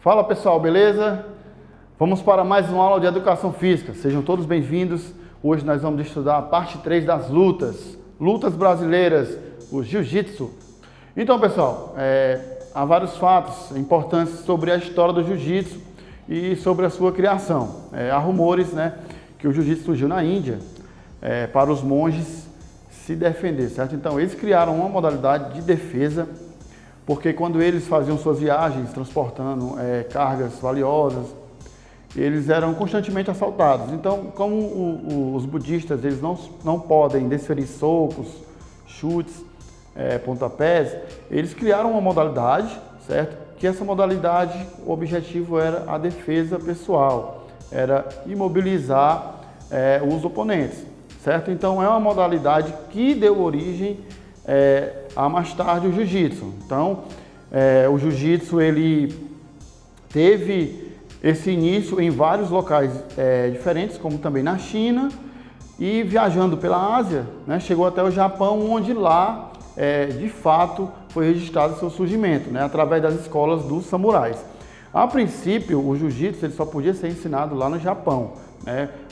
Fala pessoal, beleza? Vamos para mais uma aula de Educação Física. Sejam todos bem-vindos. Hoje nós vamos estudar a parte 3 das lutas brasileiras, o Jiu-Jitsu. Então pessoal, há vários fatos importantes sobre a história do Jiu-Jitsu e sobre a sua criação. Há rumores, que o Jiu-Jitsu surgiu na Índia para os monges se defender, certo? Então eles criaram uma modalidade de defesa, porque quando eles faziam suas viagens transportando cargas valiosas, eles eram constantemente assaltados. Então, como os budistas eles não podem desferir socos, chutes, pontapés, eles criaram uma modalidade, certo? Que essa modalidade, o objetivo era a defesa pessoal, era imobilizar os oponentes, certo? Então, é uma modalidade que deu origem a mais tarde o Jiu-Jitsu. Então, o Jiu-Jitsu ele teve esse início em vários locais diferentes, como também na China, e viajando pela Ásia, chegou até o Japão, onde lá, de fato, foi registrado seu surgimento, através das escolas dos samurais. A princípio, o Jiu-Jitsu ele só podia ser ensinado lá no Japão.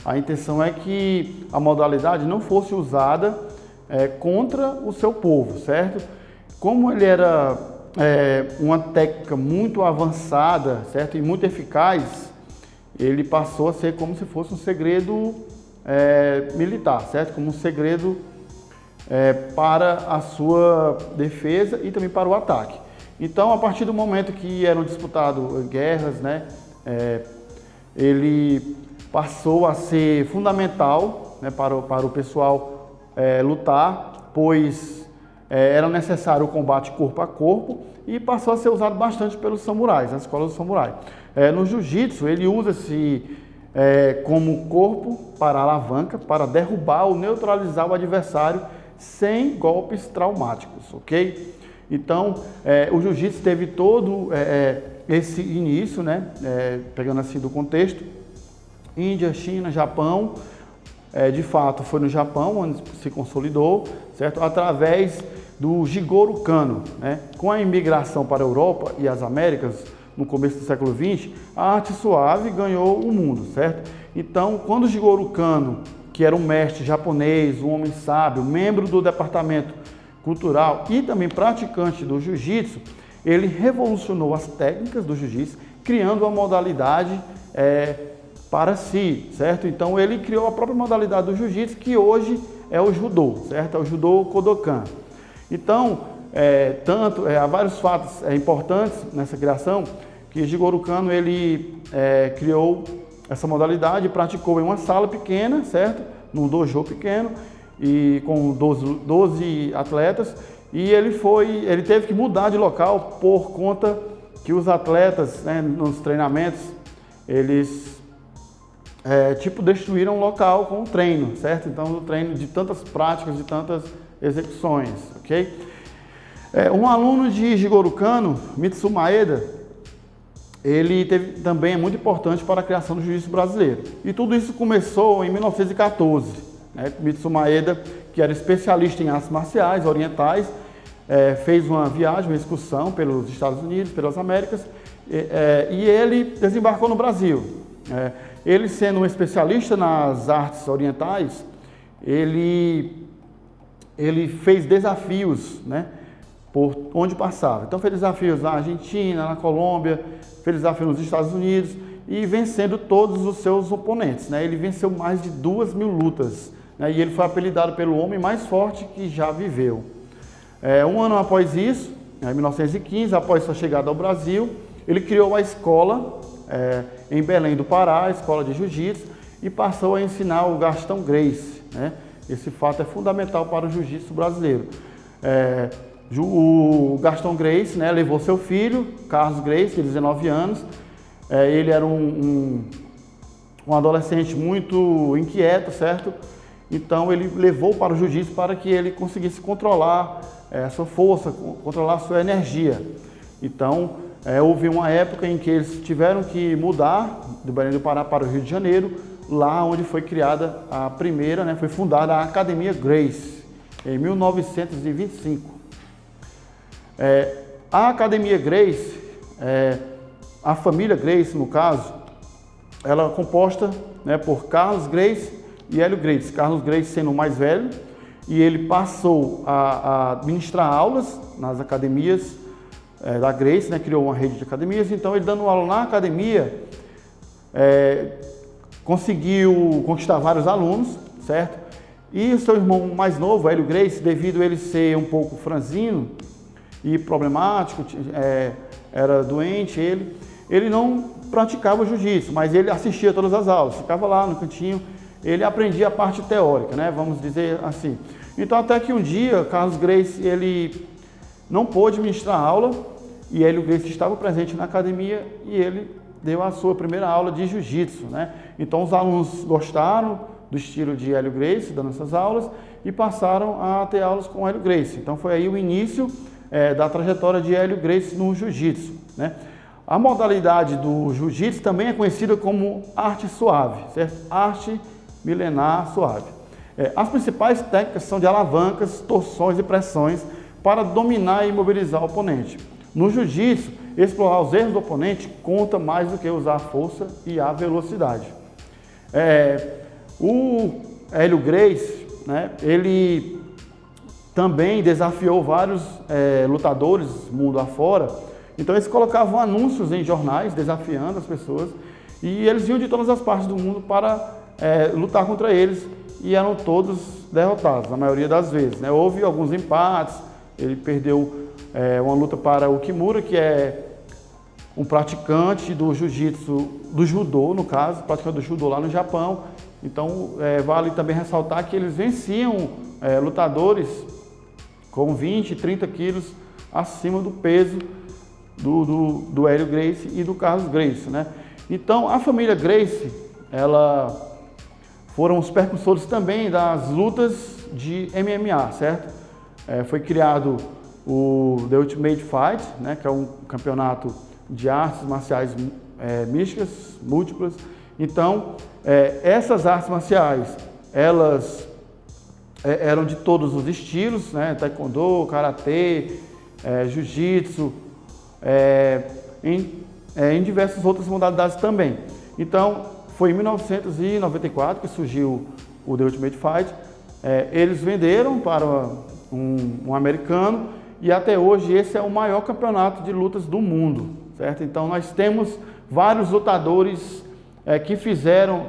A intenção é que a modalidade não fosse usada contra o seu povo, certo? Como ele era uma técnica muito avançada, certo? E muito eficaz, ele passou a ser como se fosse um segredo militar, certo? Como um segredo para a sua defesa e também para o ataque. Então, a partir do momento que eram disputadas guerras, ele passou a ser fundamental para o pessoal lutar, pois era necessário o combate corpo a corpo, e passou a ser usado bastante pelos samurais, na escola dos samurais. No jiu-jitsu, ele usa-se como corpo para alavanca, para derrubar ou neutralizar o adversário sem golpes traumáticos, ok? Então, o jiu-jitsu teve todo esse início, pegando assim do contexto, Índia, China, Japão. De fato, foi no Japão onde se consolidou, certo? Através do Jigoro Kano, Com a imigração para a Europa e as Américas, no começo do século XX, a arte suave ganhou o mundo, certo? Então, quando o Jigoro Kano, que era um mestre japonês, um homem sábio, membro do departamento cultural e também praticante do jiu-jitsu, ele revolucionou as técnicas do jiu-jitsu, criando uma modalidade para si, certo? Então ele criou a própria modalidade do jiu-jitsu, que hoje é o judô, certo? É o judô Kodokan. Então, há vários fatos importantes nessa criação, que Jigoro Kano ele criou essa modalidade, praticou em uma sala pequena, certo? Num dojo pequeno, e com 12 atletas, e ele teve que mudar de local por conta que os atletas, nos treinamentos, eles destruíram o local com o treino, certo? Então, o treino de tantas práticas, de tantas execuções, ok? Um aluno de Jigoro Kano, Mitsu Maeda, ele também é muito importante para a criação do jiu-jitsu brasileiro. E tudo isso começou em 1914, Mitsu Maeda, que era especialista em artes marciais orientais, fez uma viagem, uma excursão pelos Estados Unidos, pelas Américas, e ele desembarcou no Brasil. Ele sendo um especialista nas artes orientais, ele fez desafios, por onde passava. Então fez desafios na Argentina, na Colômbia, fez desafios nos Estados Unidos e vencendo todos os seus oponentes. Ele venceu mais de 2.000 lutas, e ele foi apelidado pelo homem mais forte que já viveu. Um ano após isso, em 1915, após sua chegada ao Brasil, ele criou a escola em Belém do Pará, a escola de jiu-jitsu, e passou a ensinar o Gastão Gracie. Esse fato é fundamental para o jiu-jitsu brasileiro. O Gastão Gracie levou seu filho, Carlos Gracie, de 19 anos. Ele era um adolescente muito inquieto, certo? Então ele levou para o jiu-jitsu para que ele conseguisse controlar a sua força, controlar a sua energia. Então, houve uma época em que eles tiveram que mudar do Belém do Pará para o Rio de Janeiro, lá onde foi criada a primeira, foi fundada a Academia Gracie, em 1925. A Academia Gracie a família Gracie, no caso, ela é composta, né, por Carlos Gracie e Hélio Gracie. Carlos Gracie sendo o mais velho, e ele passou a ministrar aulas nas academias da Gracie, né, criou uma rede de academias. Então ele dando aula na academia, conseguiu conquistar vários alunos, certo? E o seu irmão mais novo, Hélio Gracie, devido a ele ser um pouco franzino e problemático, era doente, ele não praticava jiu-jitsu, mas ele assistia todas as aulas, ficava lá no cantinho, ele aprendia a parte teórica, né? Vamos dizer assim. Então até que um dia, Carlos Gracie, ele não pôde ministrar aula, e Hélio Gracie estava presente na academia e ele deu a sua primeira aula de jiu-jitsu, né? Então os alunos gostaram do estilo de Hélio Gracie, dando essas aulas, e passaram a ter aulas com Hélio Gracie. Então foi aí o início da trajetória de Hélio Gracie no jiu-jitsu, né? A modalidade do jiu-jitsu também é conhecida como arte suave, certo? Arte milenar suave. As principais técnicas são de alavancas, torções e pressões para dominar e imobilizar o oponente. No jiu-jitsu, explorar os erros do oponente conta mais do que usar a força e a velocidade. O Hélio Gracie, né, ele também desafiou vários lutadores mundo afora. Então eles colocavam anúncios em jornais desafiando as pessoas, e eles vinham de todas as partes do mundo para lutar contra eles, e eram todos derrotados, na maioria das vezes, né? Houve alguns empates, ele perdeu uma luta para o Kimura, que é um praticante do jiu-jitsu, do judô no caso, praticante do judô lá no Japão. Então vale também ressaltar que eles venciam lutadores com 20, 30 quilos acima do peso do Hélio Gracie e do Carlos Gracie, né? Então a família Gracie, ela foram os percussores também das lutas de MMA, certo? Foi criado o The Ultimate Fight, né, que é um campeonato de artes marciais místicas, múltiplas. Então, essas artes marciais, elas eram de todos os estilos, né? Taekwondo, Karatê, Jiu-Jitsu, em diversas outras modalidades também. Então, foi em 1994 que surgiu o The Ultimate Fight. Eles venderam para um americano, e até hoje esse é o maior campeonato de lutas do mundo, certo? Então nós temos vários lutadores que fizeram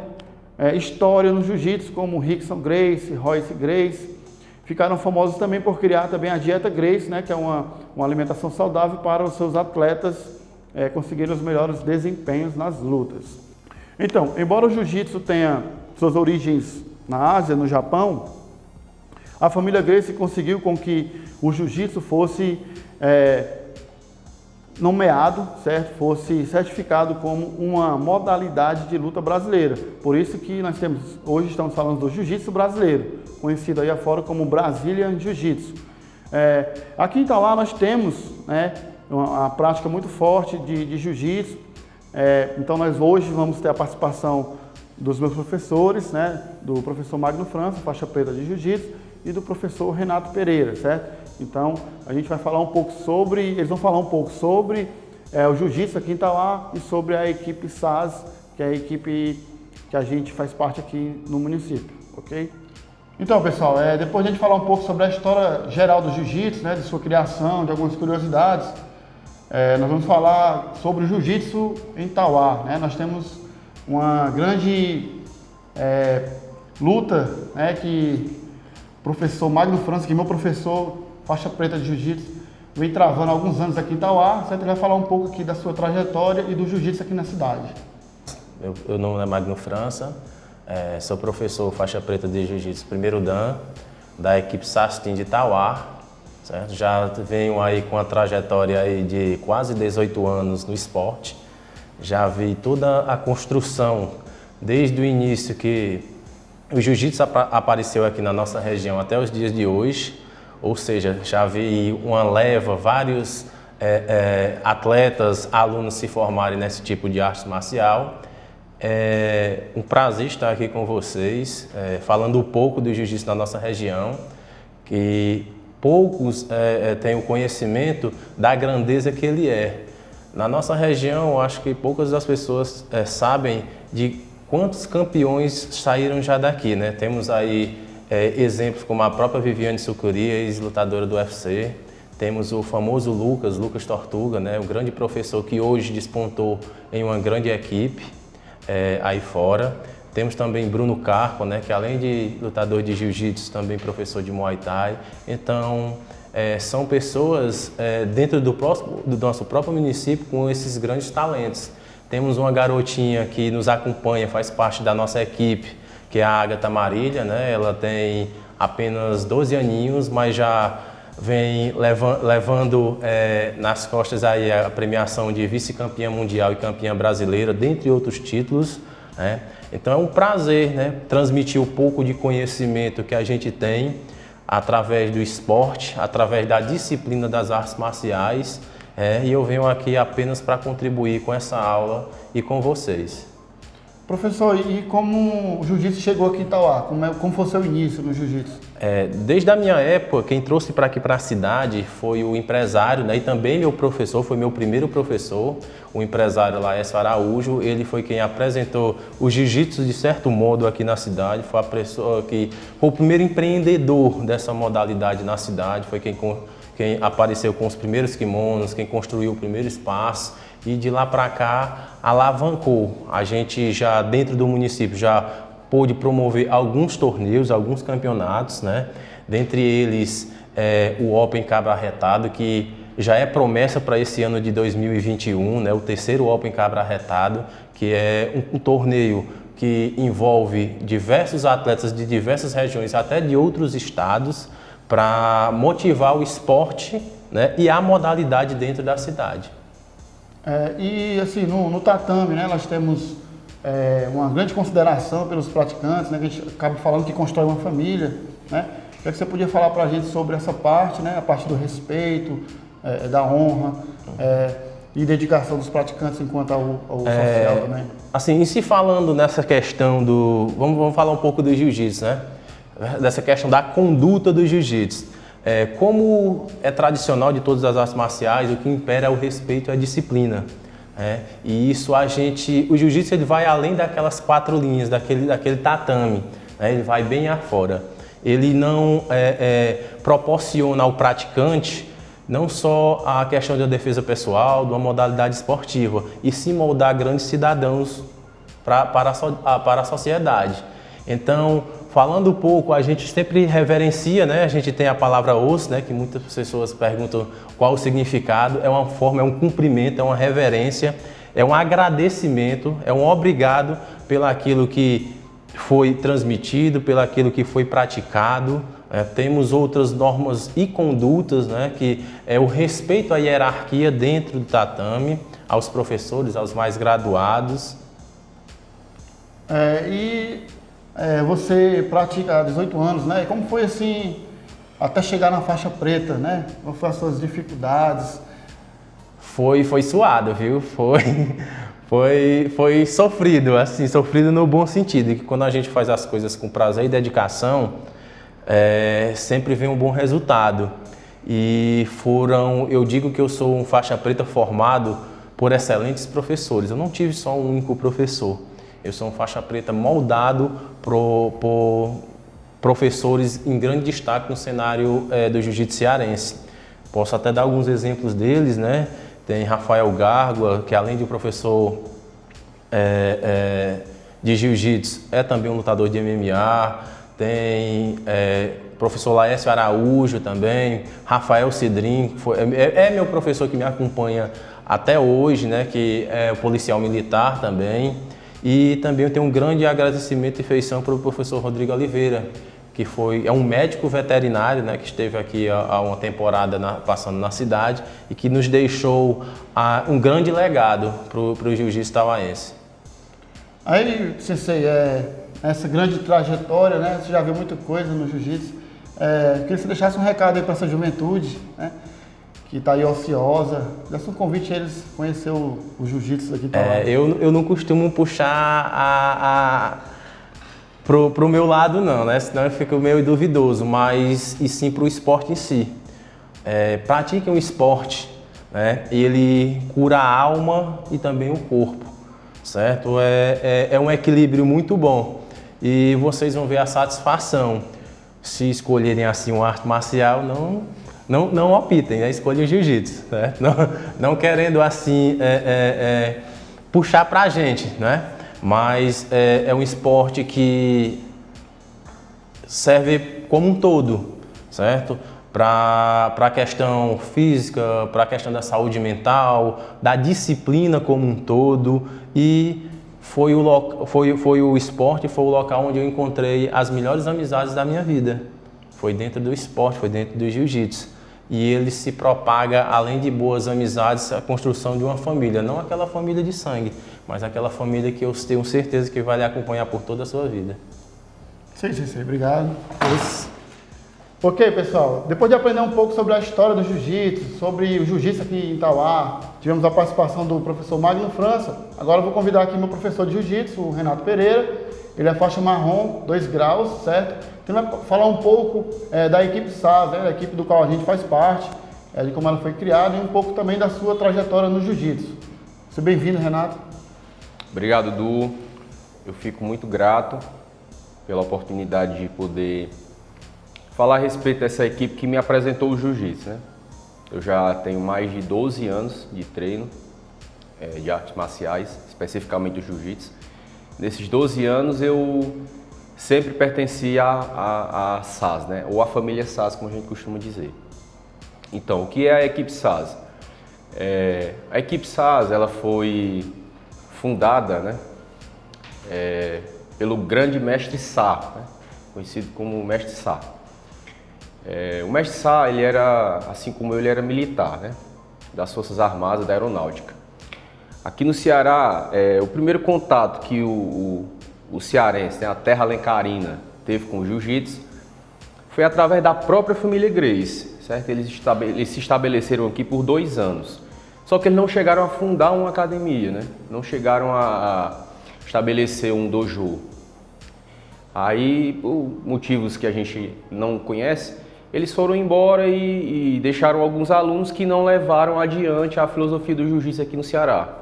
história no jiu-jitsu, como Rickson Gracie, Royce Gracie. Ficaram famosos também por criar também a dieta Gracie, né, que é uma alimentação saudável para os seus atletas conseguirem os melhores desempenhos nas lutas. Então, embora o jiu-jitsu tenha suas origens na Ásia, no Japão, a família Gracie conseguiu com que o jiu-jitsu fosse nomeado, certo? Fosse certificado como uma modalidade de luta brasileira. Por isso que nós hoje estamos falando do jiu-jitsu brasileiro, conhecido aí afora como Brazilian Jiu-Jitsu. Aqui em Itauá nós temos, né, uma prática muito forte de jiu-jitsu. Então nós hoje vamos ter a participação dos meus professores, né, do professor Magno França, faixa preta de jiu-jitsu, e do professor Renato Pereira, certo? Então a gente vai falar um pouco sobre, eles vão falar um pouco sobre o jiu-jitsu aqui em Itauá e sobre a equipe SAS, que é a equipe que a gente faz parte aqui no município, ok? Então, pessoal, depois de a gente falar um pouco sobre a história geral do jiu-jitsu, né, de sua criação, de algumas curiosidades, nós vamos falar sobre o jiu-jitsu em Itauá, né? Nós temos uma grande luta, né, que o professor Magno França, que é meu professor, faixa preta de jiu-jitsu, vem travando há alguns anos aqui em Itauá, certo? Ele vai falar um pouco aqui da sua trajetória e do jiu-jitsu aqui na cidade. Meu nome é Magno França, sou professor faixa preta de jiu-jitsu primeiro dan, da equipe SAS Team de Itauá, certo? Já venho aí com a trajetória aí de quase 18 anos no esporte. Já vi toda a construção, desde o início que o jiu-jitsu apareceu aqui na nossa região até os dias de hoje, ou seja, já vi uma leva, vários atletas, alunos se formarem nesse tipo de arte marcial. É um prazer estar aqui com vocês, falando um pouco do jiu-jitsu na nossa região, que poucos têm o conhecimento da grandeza que ele é. Na nossa região, eu acho que poucas das pessoas sabem de quantos campeões saíram já daqui, né? Temos aí exemplos como a própria Viviane Sucuri, ex-lutadora do UFC. Temos o famoso Lucas Tortuga, né? Um grande professor que hoje despontou em uma grande equipe aí fora. Temos também Bruno Carpo, né? Que além de lutador de jiu-jitsu, também professor de Muay Thai. Então, são pessoas dentro do nosso próprio município com esses grandes talentos. Temos uma garotinha que nos acompanha, faz parte da nossa equipe, que é a Agatha Marília, né? Ela tem apenas 12 aninhos, mas já vem levando nas costas aí a premiação de vice-campeã mundial e campeã brasileira, dentre outros títulos, né? Então é um prazer, né, transmitir um pouco de conhecimento que a gente tem através do esporte, através da disciplina das artes marciais, e eu venho aqui apenas para contribuir com essa aula e com vocês. Professor, e como o jiu-jitsu chegou aqui em Itauá? Como foi o seu início no jiu-jitsu? Desde a minha época, quem trouxe para aqui para a cidade foi o empresário, né, e também meu professor, foi meu primeiro professor, o empresário Laércio Araújo. Ele foi quem apresentou o jiu-jitsu de certo modo aqui na cidade, foi a pessoa que foi o primeiro empreendedor dessa modalidade na cidade, foi quem apareceu com os primeiros kimonos, quem construiu o primeiro espaço. E de lá para cá alavancou. A gente já dentro do município já pôde promover alguns torneios, alguns campeonatos, né? Dentre eles o Open Cabra Arretado, que já é promessa para esse ano de 2021, né? O terceiro Open Cabra Arretado, que é um torneio que envolve diversos atletas de diversas regiões, até de outros estados, para motivar o esporte, né? E a modalidade dentro da cidade. E assim, no tatame, né, nós temos uma grande consideração pelos praticantes, né, que a gente acaba falando que constrói uma família, né? O que você podia falar para a gente sobre essa parte, né, a parte do respeito, da honra e dedicação dos praticantes enquanto ao social também? Assim, e se falando nessa questão do... Vamos falar um pouco do jiu-jitsu, né? Dessa questão da conduta do jiu-jitsu. Como é tradicional de todas as artes marciais, o que impera é o respeito e a disciplina. E isso o jiu-jitsu ele vai além daquelas 4 linhas, daquele tatame, né? Ele vai bem afora. Ele não proporciona ao praticante não só a questão da defesa pessoal, de uma modalidade esportiva, e sim moldar grandes cidadãos para a sociedade. Então, falando um pouco, a gente sempre reverencia, né? A gente tem a palavra osso, né? Que muitas pessoas perguntam qual o significado. É uma forma, é um cumprimento, é uma reverência, é um agradecimento, é um obrigado pelaquilo que foi transmitido, pelaquilo que foi praticado. Temos outras normas e condutas, né? Que é o respeito à hierarquia dentro do tatame, aos professores, aos mais graduados. Você pratica há 18 anos, né? E como foi assim, até chegar na faixa preta, né? Quais foram as suas dificuldades? Foi suado, viu? Foi sofrido, assim, sofrido no bom sentido. Que quando a gente faz as coisas com prazer e dedicação, sempre vem um bom resultado. E eu digo que eu sou um faixa preta formado por excelentes professores. Eu não tive só um único professor. Eu sou um faixa preta moldado por professores em grande destaque no cenário do jiu-jitsu cearense. Posso até dar alguns exemplos deles, né? Tem Rafael Gárgua, que além de um professor de jiu-jitsu, é também um lutador de MMA. Tem professor Laércio Araújo também, Rafael Cidrim, é meu professor que me acompanha até hoje, né? Que é policial militar também. E também eu tenho um grande agradecimento e feição para o professor Rodrigo Oliveira, que é um médico veterinário, né, que esteve aqui há uma temporada passando na cidade e que nos deixou um grande legado para o jiu-jitsu tauaense. Aí, Sensei, essa grande trajetória, né, você já viu muita coisa no jiu-jitsu. Queria que você deixasse um recado aí para essa juventude, né, que está aí ociosa, desse um convite a eles conhecer o jiu-jitsu aqui. Eu não costumo puxar pro meu lado não, né? Senão eu fico meio duvidoso, mas e sim pro esporte em si. Pratiquem um esporte, né? Ele cura a alma e também o corpo, certo? É um equilíbrio muito bom e vocês vão ver a satisfação. Se escolherem assim uma arte marcial, não optem, né? Escolhem o jiu-jitsu, certo? Não querendo assim puxar pra gente, né? Mas é um esporte que serve como um todo, certo? Para a questão física, para a questão da saúde mental, da disciplina como um todo, e foi o esporte, foi o local onde eu encontrei as melhores amizades da minha vida. Foi dentro do esporte, foi dentro do jiu-jitsu. E ele se propaga, além de boas amizades, a construção de uma família. Não aquela família de sangue, mas aquela família que eu tenho certeza que vai lhe acompanhar por toda a sua vida. Sim, obrigado. Ok, pessoal, depois de aprender um pouco sobre a história do jiu-jitsu, sobre o jiu-jitsu aqui em Itauá, tivemos a participação do professor Magno França. Agora eu vou convidar aqui meu professor de jiu-jitsu, o Renato Pereira. Ele é faixa marrom, 2 graus, certo? Então ele vai falar um pouco da equipe SAS, né, da equipe do qual a gente faz parte, de como ela foi criada e um pouco também da sua trajetória no jiu-jitsu. Seja bem-vindo, Renato. Obrigado, Du. Eu fico muito grato pela oportunidade de poder falar a respeito dessa equipe que me apresentou o jiu-jitsu, né? Eu já tenho mais de 12 anos de treino de artes marciais, especificamente o jiu-jitsu. Nesses 12 anos eu sempre pertenci à SAS, né? Ou à família SAS, como a gente costuma dizer. Então, o que é a equipe SAS? A equipe SAS ela foi fundada, né? Pelo grande mestre Sá, né? Conhecido como mestre Sá. O mestre Sá, ele era, assim como eu, ele era militar, né? Das Forças Armadas da Aeronáutica. Aqui no Ceará, o primeiro contato que o cearense, né, a terra alencarina, teve com o jiu-jitsu foi através da própria família Grace, certo? Eles se estabeleceram aqui por 2 anos. Só que eles não chegaram a fundar uma academia, né? Não chegaram a estabelecer um dojo. Aí, por motivos que a gente não conhece, eles foram embora e deixaram alguns alunos que não levaram adiante a filosofia do jiu-jitsu aqui no Ceará.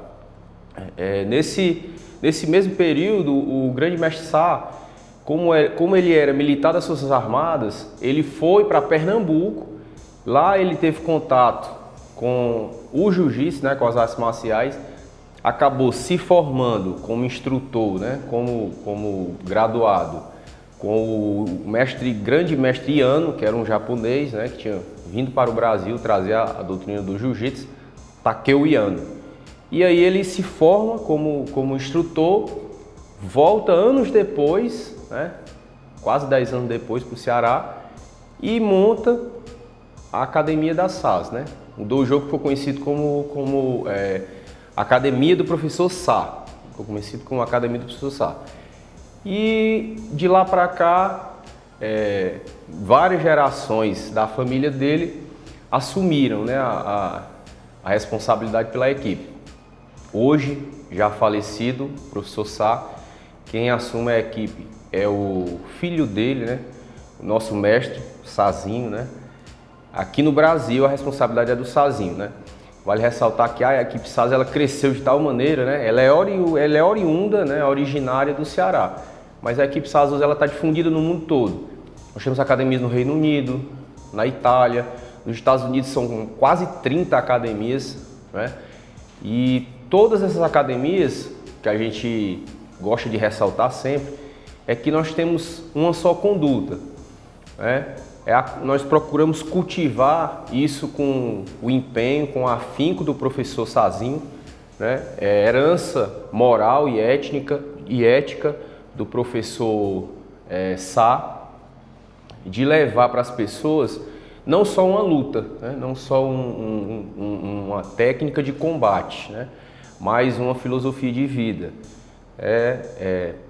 Nesse mesmo período, o grande mestre Sá, como ele era militar das Forças Armadas, ele foi para Pernambuco. Lá ele teve contato com o jiu-jitsu, né, com as artes marciais, acabou se formando como instrutor, né, como graduado, com o grande mestre Yano, que era um japonês, né, que tinha vindo para o Brasil trazer a doutrina do jiu-jitsu, Takeo Yano. E aí ele se forma como instrutor, volta anos depois, né, quase 10 anos depois, para o Ceará, e monta a Academia da SAS, né? O dojo que foi conhecido como Academia do Professor Sá. Ficou conhecido como Academia do Professor Sá. E de lá para cá, várias gerações da família dele assumiram, né, a responsabilidade pela equipe. Hoje, já falecido, o professor Sá, quem assume a equipe é o filho dele, né, o nosso mestre, Sazinho, né? Aqui no Brasil a responsabilidade é do Sazinho, né? Vale ressaltar que a equipe SAS ela cresceu de tal maneira, né? Ela é oriunda, né? Originária do Ceará, mas a equipe SAS ela está difundida no mundo todo. Nós temos academias no Reino Unido, na Itália, nos Estados Unidos são quase 30 academias, né? E todas essas academias que a gente gosta de ressaltar sempre é que nós temos uma só conduta, né? Nós procuramos cultivar isso com o empenho, com o afinco do professor Sazinho, né? Herança moral e ética do professor Sá, de levar para as pessoas não só uma luta, né? Não só uma técnica de combate, né? Mas uma filosofia de vida.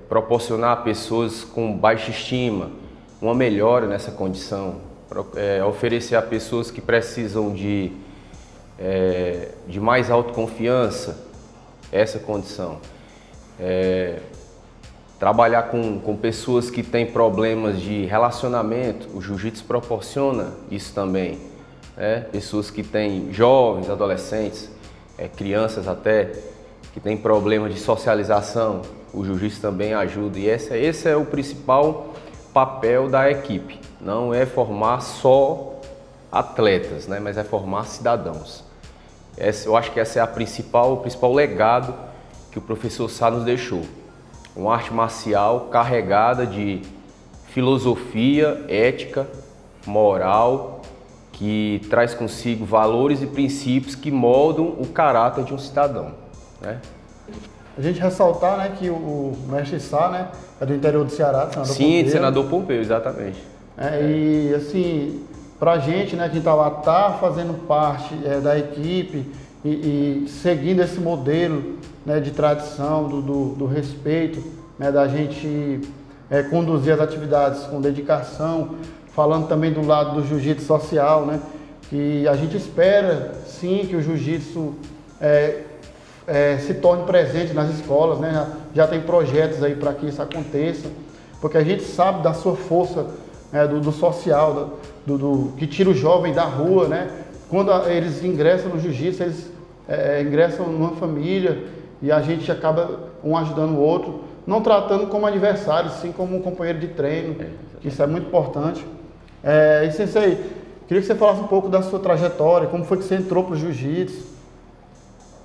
Proporcionar a pessoas com baixa estima uma melhora nessa condição, oferecer a pessoas que precisam de mais autoconfiança essa condição, trabalhar com pessoas que têm problemas de relacionamento. O jiu-jitsu proporciona isso também, né? Pessoas que têm jovens, adolescentes, crianças até, que têm problemas de socialização, o jiu-jitsu também ajuda. E esse é o principal papel da equipe. Não é formar só atletas, né? Mas é formar cidadãos. Eu acho que esse é o principal legado que o professor Sá nos deixou. Uma arte marcial carregada de filosofia, ética, moral, que traz consigo valores e princípios que moldam o caráter de um cidadão, né? A gente ressaltar, né, que o mestre Sá, né, é do interior do Ceará, senador Sim, Pompeu. senador Pompeu, exatamente. E assim, pra gente, né, que tá lá, tá fazendo parte da equipe e seguindo esse modelo, né, de tradição, do respeito, né, da gente conduzir as atividades com dedicação, falando também do lado do jiu-jitsu social, né, que a gente espera, sim, que o jiu-jitsu se torne presente nas escolas, né, já tem projetos aí para que isso aconteça, porque a gente sabe da sua força, do social, que tira o jovem da rua, né, quando eles ingressam no jiu-jitsu, eles ingressam numa família e a gente acaba um ajudando o outro, não tratando como adversário, sim como um companheiro de treino, que isso é muito importante. E Sensei, queria que você falasse um pouco da sua trajetória, como foi que você entrou para o jiu-jitsu?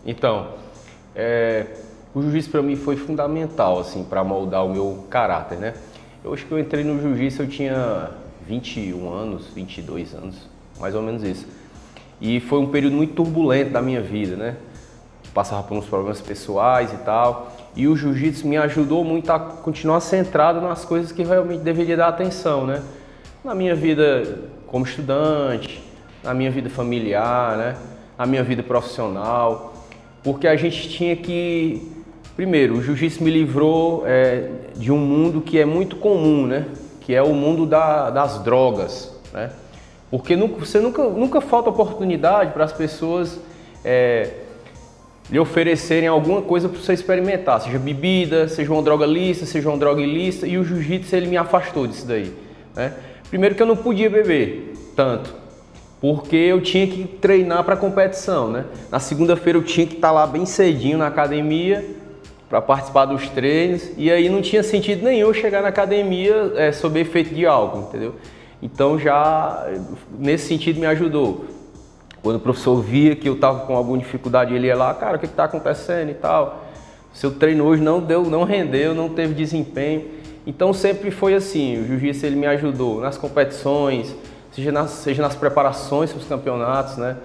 Então, o jiu-jitsu para mim foi fundamental, assim, para moldar o meu caráter, né? Eu acho que eu entrei no jiu-jitsu, eu tinha 21 anos, 22 anos, mais ou menos isso. E foi um período muito turbulento da minha vida, né? Passava por uns problemas pessoais e tal. E o jiu-jitsu me ajudou muito a continuar centrado nas coisas que realmente deveria dar atenção, né? Na minha vida como estudante, na minha vida familiar, né? Na minha vida profissional. Porque a gente tinha que... Primeiro, o jiu-jitsu me livrou de um mundo que é muito comum, né? Que é o mundo das drogas, né? Porque você nunca falta oportunidade para as pessoas lhe oferecerem alguma coisa para você experimentar, seja bebida, seja uma droga lícita, seja uma droga ilícita, e o jiu-jitsu ele me afastou disso daí, né? Primeiro que eu não podia beber tanto, porque eu tinha que treinar para competição, né? Na segunda-feira eu tinha que estar lá bem cedinho na academia para participar dos treinos, e aí não tinha sentido nenhum eu chegar na academia sob efeito de álcool, entendeu? Então já nesse sentido me ajudou. Quando o professor via que eu estava com alguma dificuldade, ele ia lá, cara, o que está acontecendo e tal? Seu treino hoje não rendeu, não teve desempenho. Então sempre foi assim, o jiu-jitsu ele me ajudou nas competições, seja nas preparações para os campeonatos, né?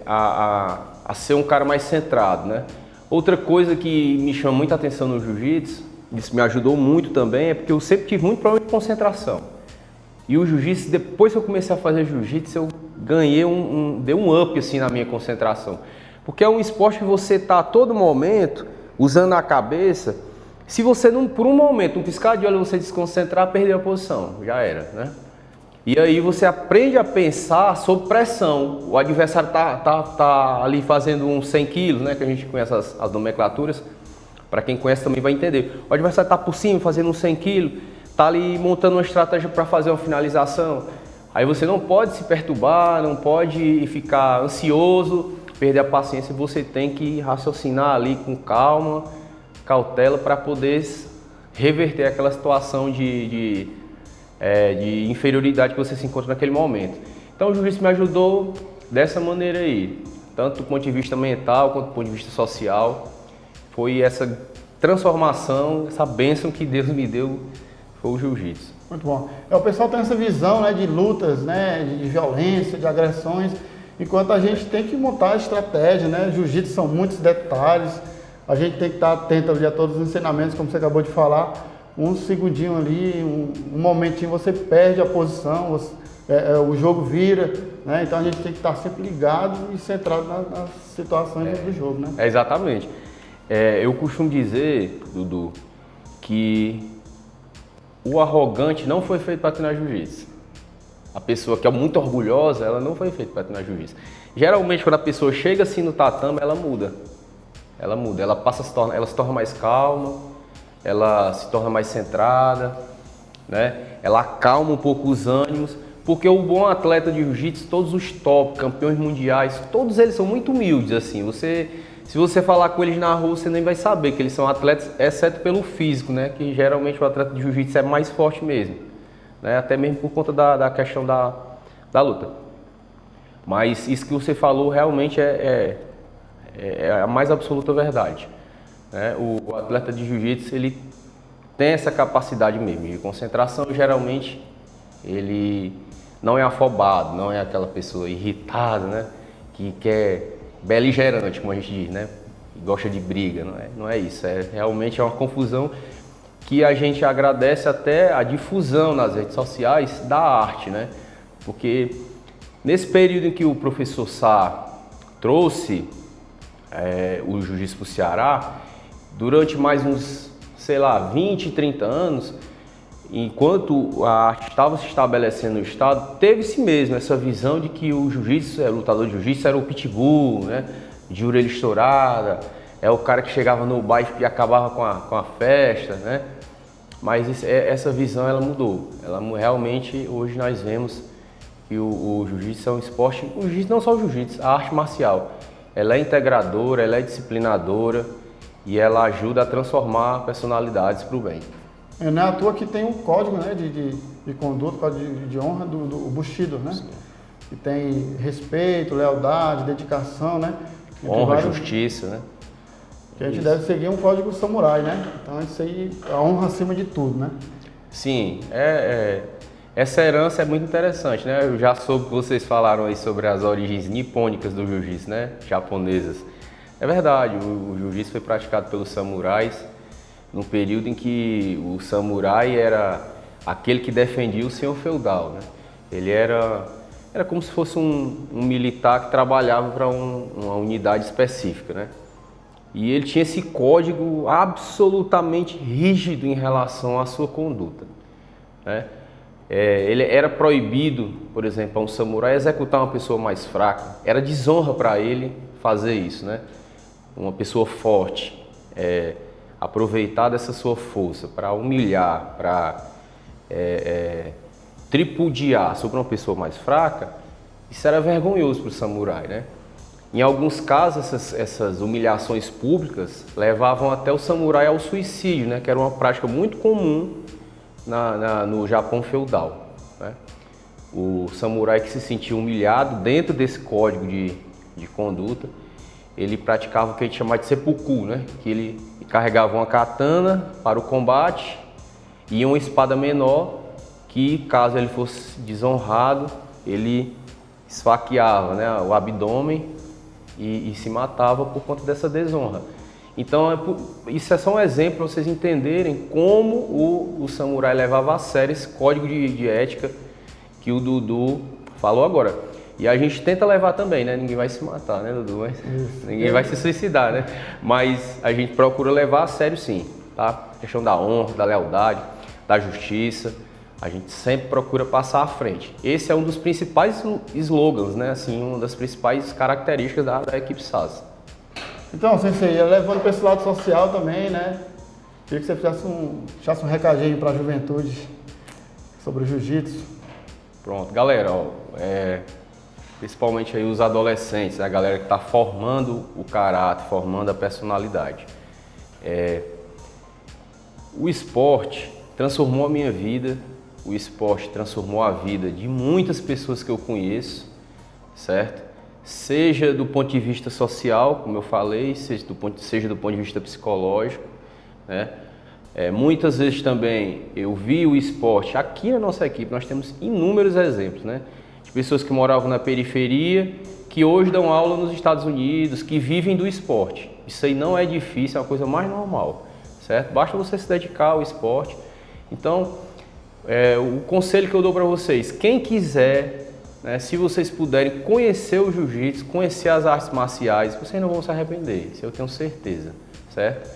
A ser um cara mais centrado, né? Outra coisa que me chama muita atenção no jiu-jitsu, isso me ajudou muito também, é porque eu sempre tive muito problema de concentração. E o jiu-jitsu, depois que eu comecei a fazer jiu-jitsu, eu ganhei deu um up assim na minha concentração. Porque é um esporte que você está a todo momento usando a cabeça. Se você não, por um momento, um piscar de olho, você desconcentrar, perdeu a posição, já era, né? E aí você aprende a pensar sob pressão. O adversário tá ali fazendo uns 100 quilos, né? Que a gente conhece as nomenclaturas. Para quem conhece também vai entender. O adversário está por cima fazendo uns 100 quilos. Tá ali montando uma estratégia para fazer uma finalização. Aí você não pode se perturbar, não pode ficar ansioso, perder a paciência. Você tem que raciocinar ali com calma, cautela, para poder reverter aquela situação de inferioridade que você se encontra naquele momento. Então o jiu-jitsu me ajudou dessa maneira aí, tanto do ponto de vista mental quanto do ponto de vista social. Foi essa transformação, essa bênção que Deus me deu. Foi o jiu-jitsu. Muito bom. O pessoal tem essa visão, né, de lutas, né, de violência, de agressões, enquanto a gente tem que montar a estratégia, né? Jiu-jitsu são muitos detalhes, a gente tem que estar atento ali a todos os ensinamentos, como você acabou de falar. Um segundinho ali, um momentinho, você perde a posição, o jogo vira, né? Então a gente tem que estar sempre ligado e centrado nas situações do jogo, né? Exatamente. Eu costumo dizer, Dudu, que o arrogante não foi feito para treinar jiu-jitsu. A pessoa que é muito orgulhosa, ela não foi feita para treinar jiu-jitsu. Geralmente, quando a pessoa chega assim no tatame, ela muda. Ela se torna mais calma, ela se torna mais centrada, né? Ela acalma um pouco os ânimos, Porque o bom atleta de jiu-jitsu, todos os top, campeões mundiais, todos eles são muito humildes, assim. Se você falar com eles na rua, você nem vai saber que eles são atletas, exceto pelo físico, né? Que geralmente o atleta de jiu-jitsu é mais forte mesmo, né? Até mesmo por conta da questão da luta. Mas isso que você falou realmente é a mais absoluta verdade, né? O atleta de jiu-jitsu, ele tem essa capacidade mesmo de concentração. Geralmente ele não é afobado, não é aquela pessoa irritada, né? Que quer beligerante, como a gente diz, né? Que gosta de briga, não é isso. Realmente é uma confusão que a gente agradece até a difusão nas redes sociais da arte, né? Porque nesse período em que o professor Sá trouxe o jiu-jitsu para o Ceará, durante mais uns, sei lá, 20, 30 anos, enquanto a arte estava se estabelecendo no estado, teve-se mesmo essa visão de que o jiu-jitsu, o lutador de jiu-jitsu era o pitbull, né? De orelha estourada, é o cara que chegava no bar e acabava com a festa, né? Mas essa visão ela mudou. Realmente, hoje nós vemos que o jiu-jitsu é um esporte, o jiu-jitsu não só o jiu-jitsu, a arte marcial, ela é integradora, ela é disciplinadora e ela ajuda a transformar personalidades para o bem. Não é à toa que tem um código, né, de conduta, código de honra do Bushido, né? Sim. Que tem respeito, lealdade, dedicação, né? Honra, justiça, né? Que a gente deve seguir um código samurai, né? Então isso aí, a honra acima de tudo, né? Sim, essa herança é muito interessante, né? Eu já soube que vocês falaram aí sobre as origens nipônicas do jiu-jitsu, né? Japonesas. É verdade, o jiu-jitsu foi praticado pelos samurais no período em que o samurai era aquele que defendia o senhor feudal, né? Ele era como se fosse um militar que trabalhava para uma unidade específica, né? E ele tinha esse código absolutamente rígido em relação à sua conduta, né? Ele era proibido, por exemplo, a um samurai executar uma pessoa mais fraca. Era desonra para ele fazer isso, né? Uma pessoa forte, aproveitar dessa sua força para humilhar, para tripudiar sobre uma pessoa mais fraca, isso era vergonhoso para o samurai, né? Em alguns casos, essas humilhações públicas levavam até o samurai ao suicídio, né? Que era uma prática muito comum no Japão feudal, né? O samurai que se sentia humilhado dentro desse código de conduta, ele praticava o que a gente chama de seppuku, né? Que ele carregava uma katana para o combate e uma espada menor que, caso ele fosse desonrado, ele esfaqueava, né, o abdômen e se matava por conta dessa desonra. Então, isso é só um exemplo para vocês entenderem como o samurai levava a sério esse código de ética que o Dudu falou agora. E a gente tenta levar também, né? Ninguém vai se matar, né, Dudu? Mas ninguém vai se suicidar, né? Mas a gente procura levar a sério sim, tá? A questão da honra, da lealdade, da justiça, a gente sempre procura passar à frente. Esse é um dos principais slogans, né? Assim, uma das principais características da equipe SAS. Então, Sensei, levando para esse lado social também, né? Queria que você deixasse um recadinho para a juventude sobre o jiu-jitsu. Pronto, galera, ó, principalmente aí os adolescentes, a galera que está formando o caráter, formando a personalidade. O esporte transformou a minha vida, o esporte transformou a vida de muitas pessoas que eu conheço, certo? Seja do ponto de vista social, como eu falei, seja do ponto de vista psicológico, né? Muitas vezes também eu vi o esporte, aqui na nossa equipe nós temos inúmeros exemplos, né? De pessoas que moravam na periferia, que hoje dão aula nos Estados Unidos, que vivem do esporte. Isso aí não é difícil, é uma coisa mais normal, certo? Basta você se dedicar ao esporte. Então, o conselho que eu dou para vocês, quem quiser, né, se vocês puderem conhecer o jiu-jitsu, conhecer as artes marciais, vocês não vão se arrepender, isso eu tenho certeza, certo?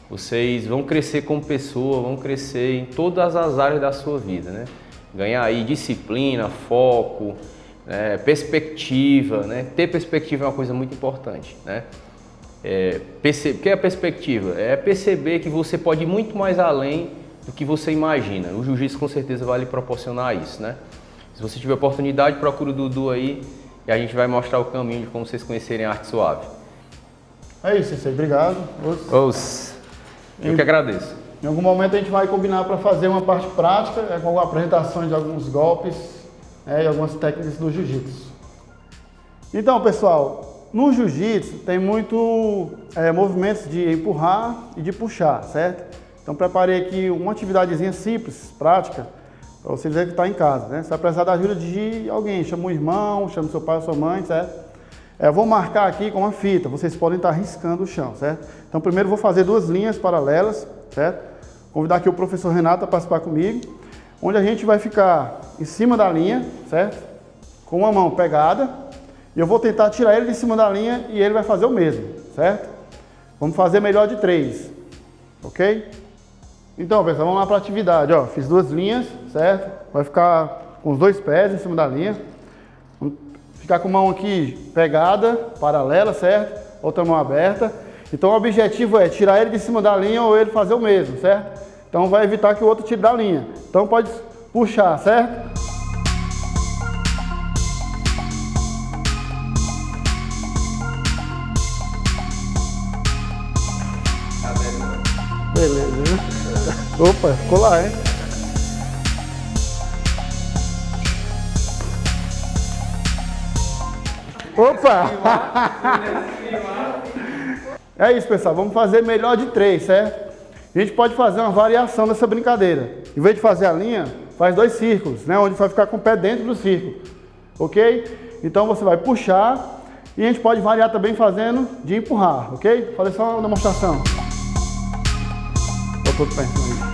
Vocês vão crescer como pessoa, vão crescer em todas as áreas da sua vida, né? Ganhar aí disciplina, foco, né, perspectiva, né? Ter perspectiva é uma coisa muito importante, né? O que é a perspectiva? É perceber que você pode ir muito mais além do que você imagina. O jiu-jitsu com certeza vai lhe proporcionar isso, né? Se Se você tiver oportunidade, procura o Dudu aí e a gente vai mostrar o caminho de como vocês conhecerem a arte suave. É isso, Sensei. Obrigado. Eu que agradeço. Em algum momento a gente vai combinar para fazer uma parte prática, com apresentações de alguns golpes e algumas técnicas do jiu-jitsu. Então, pessoal, no jiu-jitsu tem muito movimentos de empurrar e de puxar, certo? Então preparei aqui uma atividadezinha simples, prática, para você dizer que está em casa, né? Você vai precisar da ajuda de alguém, chama um irmão, chama seu pai ou sua mãe, certo? Eu vou marcar aqui com uma fita, vocês podem estar riscando o chão, certo? Então primeiro vou fazer 2 linhas paralelas, certo? Convidar aqui o professor Renato a participar comigo, onde a gente vai ficar em cima da linha, certo? Com uma mão pegada, e eu vou tentar tirar ele de cima da linha e ele vai fazer o mesmo, certo? Vamos fazer melhor de 3, ok? Então, pessoal, vamos lá para a atividade, ó. Fiz 2 linhas, certo? Vai ficar com os 2 pés em cima da linha. Vamos ficar com a mão aqui pegada, paralela, certo? Outra mão aberta. Então o objetivo é tirar ele de cima da linha ou ele fazer o mesmo, certo? Então vai evitar que o outro tire da linha. Então pode puxar, certo? Beleza. Opa, ficou lá, hein? Opa! É isso, pessoal. Vamos fazer melhor de 3, certo? A gente pode fazer uma variação dessa brincadeira. Em vez de fazer a linha, faz 2 círculos, né? Onde vai ficar com o pé dentro do círculo. Ok? Então você vai puxar e a gente pode variar também fazendo de empurrar, ok? Vou fazer só uma demonstração. Botou o pé em cima aí.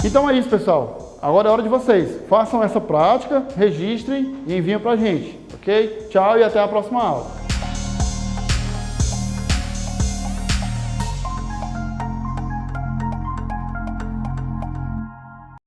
Então é isso, pessoal. Agora é hora de vocês. Façam essa prática, registrem e enviem pra gente, ok? Tchau e até a próxima aula.